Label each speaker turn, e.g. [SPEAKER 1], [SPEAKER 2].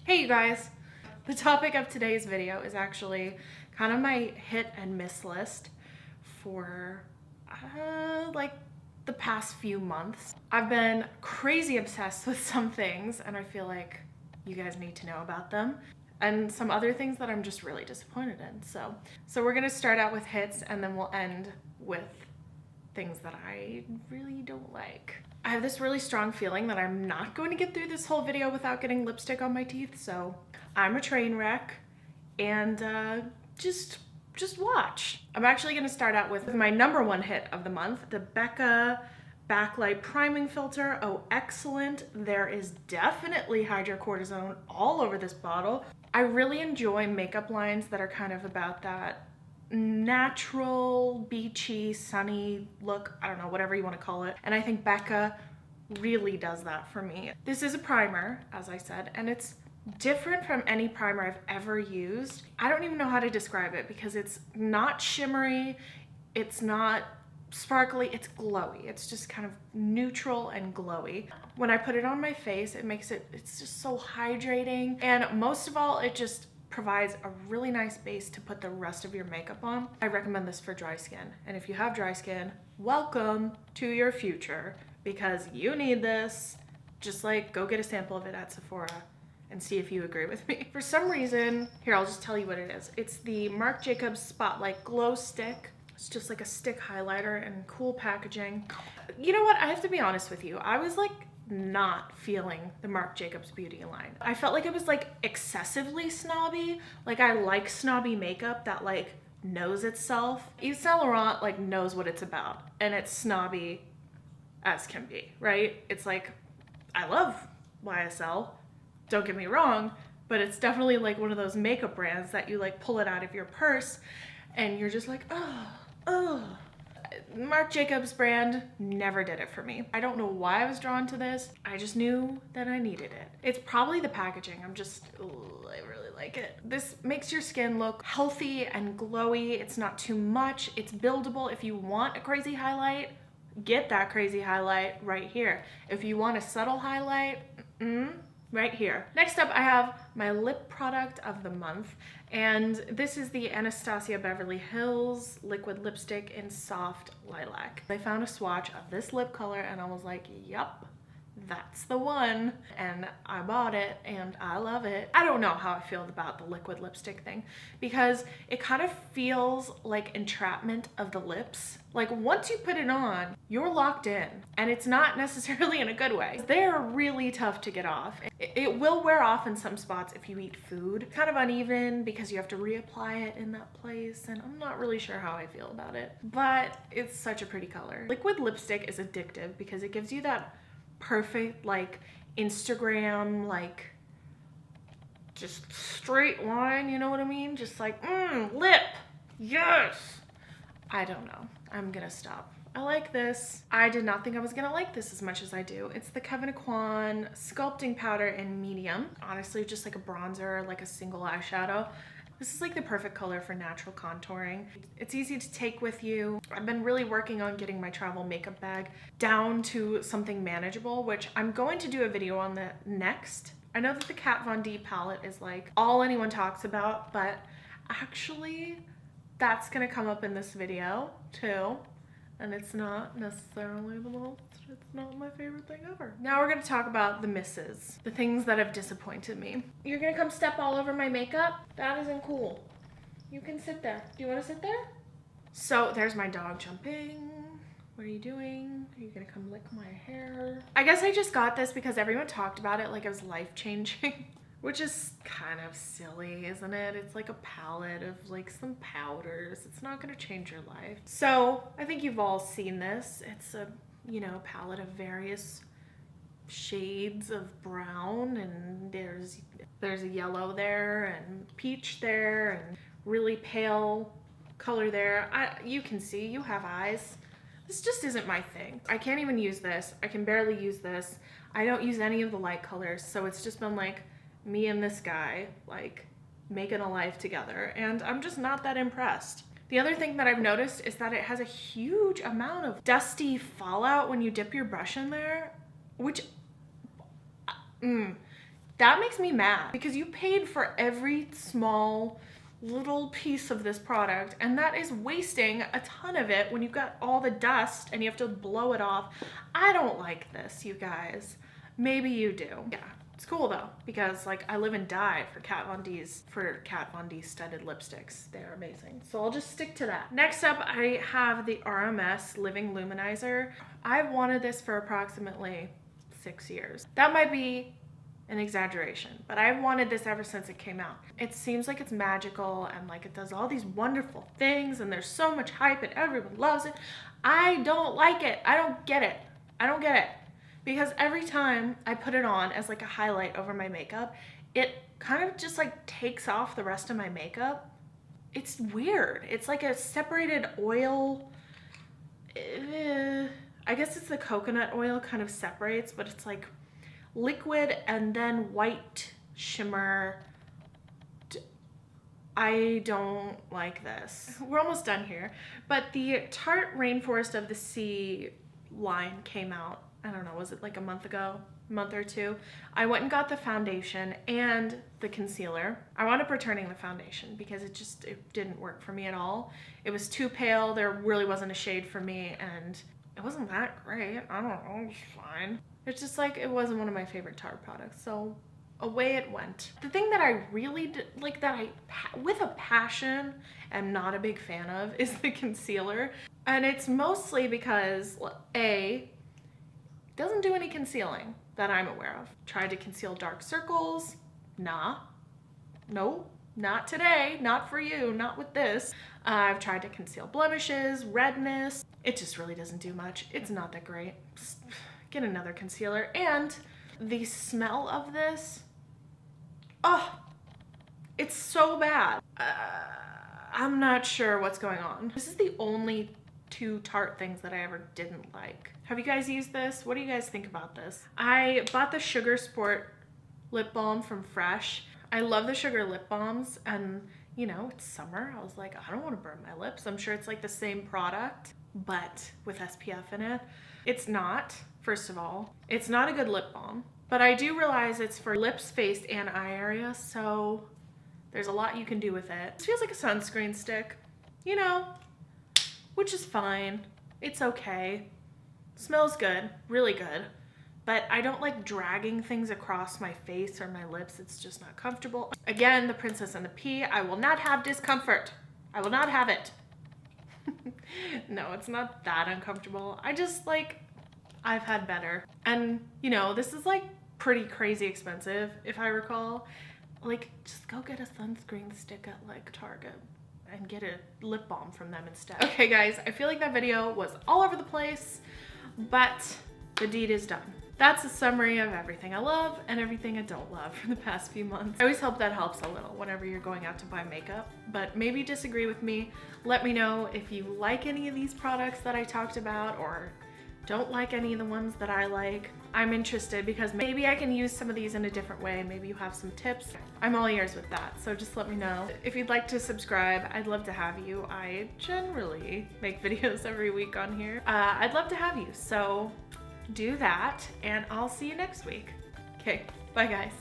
[SPEAKER 1] Hey you guys! The topic of today's video is actually kind of my hit and miss list for like the past few months. I've been crazy obsessed with some things and I feel like you guys need to know about them, and some other things that I'm just really disappointed in. So we're gonna start out with hits and then we'll end with things that I really don't like. I have this really strong feeling that I'm not going to get through this whole video without getting lipstick on my teeth, so I'm a train wreck, and just watch. I'm actually gonna start out with my number one hit of the month, the Becca Backlight Priming Filter. Oh, excellent. There is definitely hydrocortisone all over this bottle. I really enjoy makeup lines that are kind of about that natural, beachy, sunny look. I don't know, whatever you want to call it. And I think Becca really does that for me. This is a primer, as I said, and it's different from any primer I've ever used. I don't even know how to describe it because it's not shimmery, it's not sparkly, it's glowy. It's just kind of neutral and glowy. When I put it on my face, it's just so hydrating, and most of all, it just provides a really nice base to put the rest of your makeup on. I recommend this for dry skin, and if you have dry skin, welcome to your future, because you need this. Just like go get a sample of it at Sephora and see if you agree with me. For some reason, here, I'll just tell you what it is. It's the Marc Jacobs Spotlight Glow Stick. It's just like a stick highlighter and cool packaging. You know what, I have to be honest with you. I was like not feeling the Marc Jacobs beauty line. I felt like it was like excessively snobby. Like, I like snobby makeup that like knows itself. Yves Saint Laurent like knows what it's about, and it's snobby as can be, right? It's like, I love YSL, don't get me wrong, but it's definitely like one of those makeup brands that you like pull it out of your purse and you're just like, oh. Marc Jacobs brand never did it for me. I don't know why I was drawn to this. I just knew that I needed it. It's probably the packaging. I really like it. This makes your skin look healthy and glowy. It's not too much. It's buildable. If you want a crazy highlight, get that crazy highlight right here. If you want a subtle highlight, right here. Next up, I have my lip product of the month, and this is the Anastasia Beverly Hills liquid lipstick in soft lilac. I found a swatch of this lip color and I was like, yup, that's the one, and I bought it and I love it. I don't know how I feel about the liquid lipstick thing, because it kind of feels like entrapment of the lips. Like, once you put it on, you're locked in, and it's not necessarily in a good way. They're really tough to get off. It will wear off in some spots if you eat food. It's kind of uneven because you have to reapply it in that place, and I'm not really sure how I feel about it, but it's such a pretty color. Liquid lipstick is addictive because it gives you that perfect like Instagram, like just straight line, you know what I mean? Just like lip, yes. I don't know, I'm gonna stop. I like this. I did not think I was gonna like this as much as I do. It's the Kevyn Aucoin sculpting powder in medium. Honestly, just like a bronzer, like a single eyeshadow. This is like the perfect color for natural contouring. It's easy to take with you. I've been really working on getting my travel makeup bag down to something manageable, which I'm going to do a video on that next. I know that the Kat Von D palette is like all anyone talks about, but actually that's gonna come up in this video too. And it's not necessarily it's not my favorite thing ever. Now we're gonna talk about the misses, the things that have disappointed me. You're gonna come step all over my makeup? That isn't cool. You can sit there. Do you wanna sit there? So there's my dog jumping. What are you doing? Are you gonna come lick my hair? I guess I just got this because everyone talked about it like it was life-changing. Which is kind of silly, isn't it? It's like a palette of like some powders. It's not gonna change your life. So I think you've all seen this. It's a, you know, palette of various shades of brown, and there's a yellow there and peach there and really pale color there. You can see, you have eyes. This just isn't my thing. I can't even use this. I can barely use this. I don't use any of the light colors, so it's just been like me and this guy like making a life together, and I'm just not that impressed. The other thing that I've noticed is that it has a huge amount of dusty fallout when you dip your brush in there, which That makes me mad because you paid for every small little piece of this product, and that is wasting a ton of it when you've got all the dust and you have to blow it off. I don't like this, you guys. Maybe you do. Yeah, it's cool though, because like I live and die for Kat Von D studded lipsticks. They're amazing. So I'll just stick to that. Next up, I have the RMS Living Luminizer. I've wanted this for approximately 6 years. That might be an exaggeration, but I've wanted this ever since it came out. It seems like it's magical and like it does all these wonderful things and there's so much hype and everyone loves it. I don't like it. I don't get it. I don't get it. Because every time I put it on as like a highlight over my makeup, it kind of just like takes off the rest of my makeup. It's weird. It's like a separated oil. I guess it's the coconut oil kind of separates, but it's like liquid and then white shimmer. I don't like this. We're almost done here, but the Tarte Rainforest of the Sea line came out, I don't know, was it like a month or two? I went and got the foundation and the concealer. I wound up returning the foundation because it didn't work for me at all. It was too pale, there really wasn't a shade for me, and it wasn't that great. I don't know, it was fine. It's just like, it wasn't one of my favorite Tarte products, so away it went. The thing that I really like, that I, with a passion, am not a big fan of is the concealer. And it's mostly because, A, it doesn't do any concealing that I'm aware of. Tried to conceal dark circles. Nah. No, not today. Not for you. Not with this. I've tried to conceal blemishes, redness. It just really doesn't do much. It's not that great. Get another concealer. And the smell of this, oh, it's so bad. I'm not sure what's going on. This is the only 2 Tarte things that I ever didn't like. Have you guys used this? What do you guys think about this? I bought the Sugar Sport lip balm from Fresh. I love the sugar lip balms, and you know, it's summer. I was like, I don't want to burn my lips. I'm sure it's like the same product, but with SPF in it. It's not, first of all. It's not a good lip balm, but I do realize it's for lips, face, and eye area, so there's a lot you can do with it. It feels like a sunscreen stick, you know, which is fine. It's okay. Smells good, really good. But I don't like dragging things across my face or my lips. It's just not comfortable. Again, the Princess and the Pea. I will not have discomfort. I will not have it. No, it's not that uncomfortable. I just like, I've had better. And you know, this is like pretty crazy expensive, if I recall. Like, just go get a sunscreen stick at like Target and get a lip balm from them instead. Okay guys, I feel like that video was all over the place, but the deed is done. That's a summary of everything I love and everything I don't love for the past few months. I always hope that helps a little whenever you're going out to buy makeup, but maybe disagree with me. Let me know if you like any of these products that I talked about or don't like any of the ones that I like. I'm interested because maybe I can use some of these in a different way. Maybe you have some tips. I'm all ears with that, so just let me know. If you'd like to subscribe, I'd love to have you. I generally make videos every week on here. I'd love to have you, so do that, and I'll see you next week. Okay, bye guys.